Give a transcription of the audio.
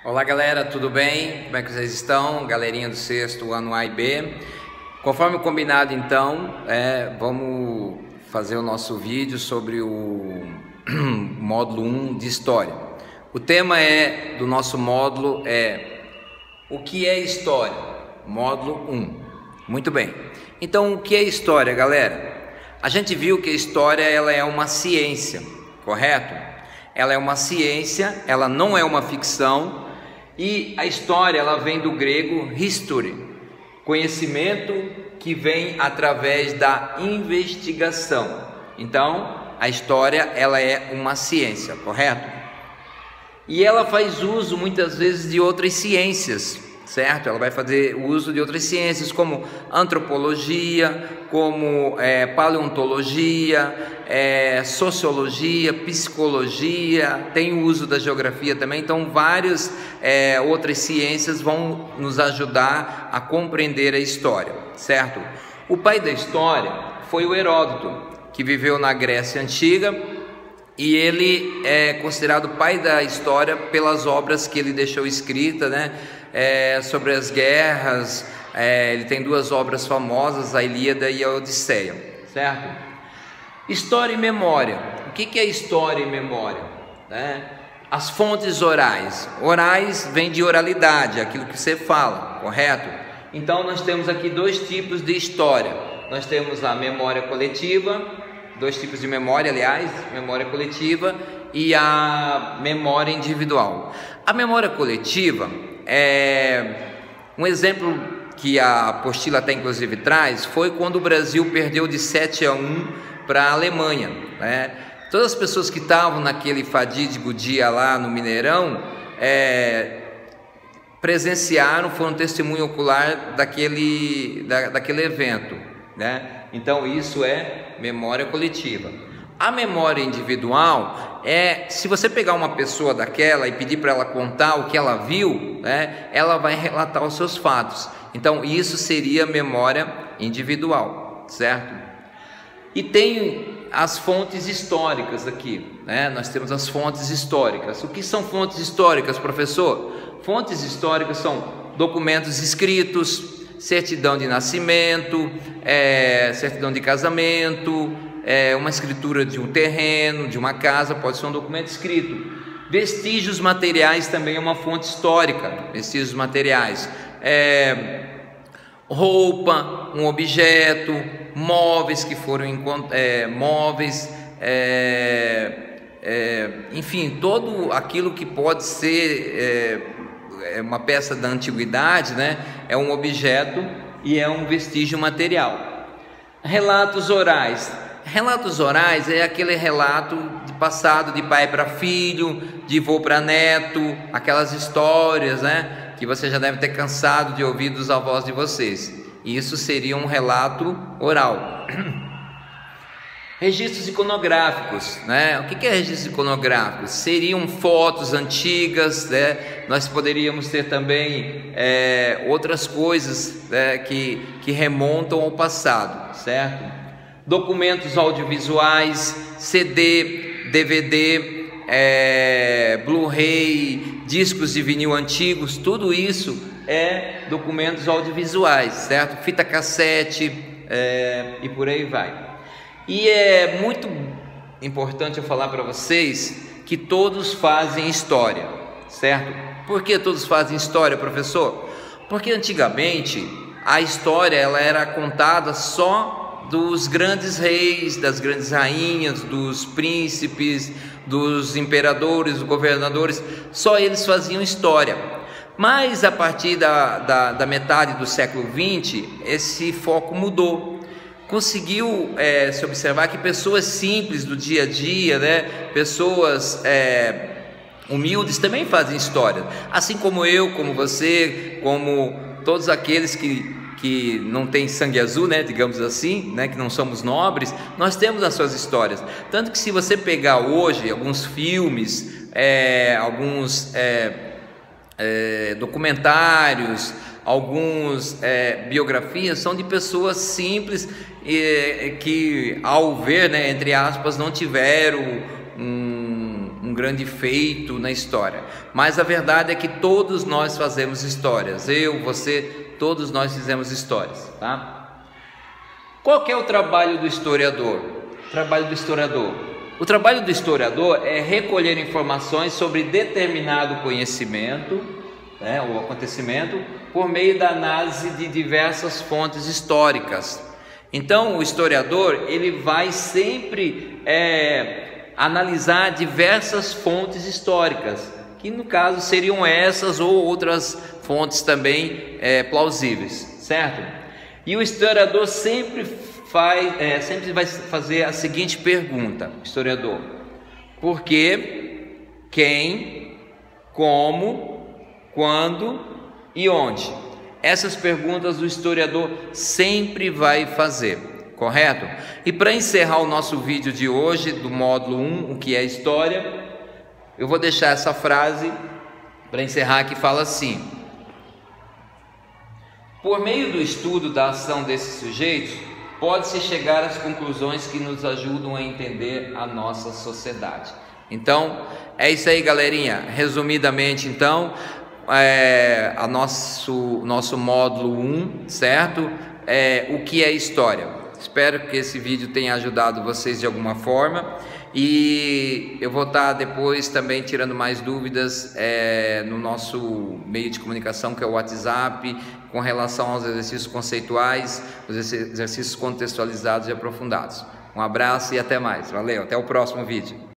Olá galera, tudo bem? Como é que vocês estão? Galerinha do sexto ano A e B. Conforme combinado então, vamos fazer o nosso vídeo sobre o módulo 1 de História. O tema do nosso módulo é o que é História? Módulo 1. Muito bem. Então o que é História, galera? A gente viu que a História ela é uma ciência, correto? Ela é uma ciência, ela não é uma ficção. E a história ela vem do grego history, conhecimento que vem através da investigação. Então, a história ela é uma ciência, correto? E ela faz uso muitas vezes de outras ciências, certo? Ela vai fazer uso de outras ciências como antropologia, como paleontologia, sociologia, psicologia, tem o uso da geografia também. Então várias outras ciências vão nos ajudar a compreender a história, certo? O pai da história foi o Heródoto, que viveu na Grécia Antiga, e ele é considerado o pai da história pelas obras que ele deixou escritas, né? Sobre as guerras. Ele tem duas obras famosas, a Ilíada e a Odisseia, certo? História e memória. O que é história e memória? As fontes orais. Orais vem de oralidade, aquilo que você fala, correto? Então nós temos aqui dois tipos de história. Nós temos a memória coletiva, dois tipos de memória, aliás, memória coletiva e a memória individual. A memória coletiva um exemplo que a apostila até inclusive traz foi quando o Brasil perdeu de 7-1 para a Alemanha, né? Todas as pessoas que estavam naquele fatídico dia lá no Mineirão presenciaram, foram testemunho ocular daquele evento, né? Então isso é memória coletiva. A memória individual se você pegar uma pessoa daquela e pedir para ela contar o que ela viu, né, ela vai relatar os seus fatos. Então isso seria memória individual, certo? E tem as fontes históricas aqui, né? Nós temos as fontes históricas. O que são fontes históricas, professor? Fontes históricas são documentos escritos, certidão de nascimento, certidão de casamento, uma escritura de um terreno, de uma casa, pode ser um documento escrito. Vestígios materiais também é uma fonte histórica. Vestígios materiais, roupa, um objeto, móveis que foram móveis, enfim, todo aquilo que pode ser uma peça da antiguidade, né? É um objeto e é um vestígio material. Relatos orais. Relatos orais é aquele relato de passado de pai para filho, de avô para neto, aquelas histórias, né, que você já deve ter cansado de ouvir dos avós de vocês. Isso seria um relato oral. Registros iconográficos, né? O que é registro iconográfico? Seriam fotos antigas, né? Nós poderíamos ter também outras coisas, né, que remontam ao passado, certo? Documentos audiovisuais, CD, DVD, Blu-ray, discos de vinil antigos, tudo isso é documentos audiovisuais, certo? Fita cassete, e por aí vai. E é muito importante eu falar para vocês que todos fazem história, certo? Por que todos fazem história, professor? Porque antigamente a história ela era contada só dos grandes reis, das grandes rainhas, dos príncipes, dos imperadores, dos governadores, só eles faziam história. Mas a partir da metade do século XX, esse foco mudou. Conseguiu se observar que pessoas simples do dia a dia, né, pessoas humildes também fazem história, assim como eu, como você, como todos aqueles que não tem sangue azul, né, digamos assim, né, que não somos nobres, nós temos as suas histórias. Tanto que se você pegar hoje alguns filmes, alguns documentários, alguns biografias, são de pessoas simples que, ao ver, né, entre aspas, não tiveram um grande feito na história, mas a verdade é que todos nós fazemos histórias. Eu, você, todos nós fizemos histórias, tá? Qual que é o trabalho do historiador? O trabalho do historiador é recolher informações sobre determinado conhecimento, né, ou acontecimento, por meio da análise de diversas fontes históricas. Então, o historiador, ele vai sempre analisar diversas fontes históricas, que no caso seriam essas ou outras fontes também plausíveis, certo? E o historiador sempre vai fazer a seguinte pergunta: historiador, por quê, quem, como, quando e onde? Essas perguntas o historiador sempre vai fazer, correto? E para encerrar o nosso vídeo de hoje, do módulo 1, o que é história, eu vou deixar essa frase para encerrar, que fala assim: por meio do estudo da ação desses sujeitos, pode-se chegar às conclusões que nos ajudam a entender a nossa sociedade. Então, é isso aí, galerinha. Resumidamente, então, nosso módulo 1, certo? O que é história? Espero que esse vídeo tenha ajudado vocês de alguma forma, e eu vou estar depois também tirando mais dúvidas no nosso meio de comunicação, que é o WhatsApp, com relação aos exercícios conceituais, os exercícios contextualizados e aprofundados. Um abraço e até mais. Valeu, até o próximo vídeo.